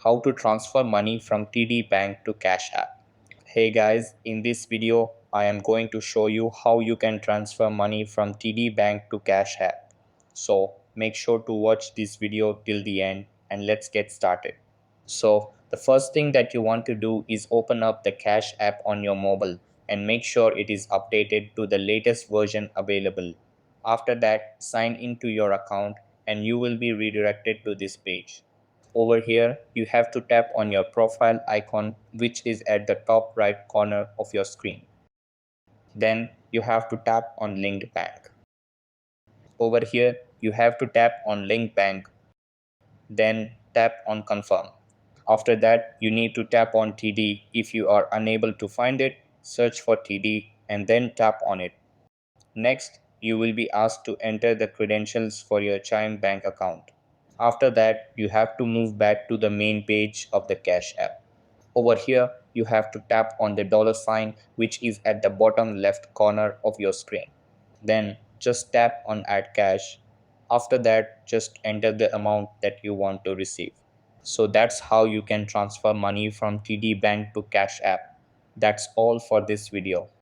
how to transfer money from TD Bank to Cash App. Hey guys, in this video, I am going to show you how you can transfer money from TD Bank to Cash App. So make sure to watch this video till the end and let's get started. So the first thing that you want to do is open up the Cash App on your mobile and make sure it is updated to the latest version available. After that, sign into your account and you will be redirected to this page. Over here, you have to tap on your profile icon, which is at the top right corner of your screen. Then you have to tap on linked bank. Over here, you have to tap on linked bank, then tap on confirm. After that, you need to tap on TD. If you are unable to find it, search for TD and then tap on it. Next, you will be asked to enter the credentials for your Chime bank account. After that, you have to move back to the main page of the Cash App. Over here, you have to tap on the dollar sign, which is at the bottom left corner of your screen. Then just tap on Add Cash. After that, just enter the amount that you want to receive. So that's how you can transfer money from TD Bank to Cash App. That's all for this video.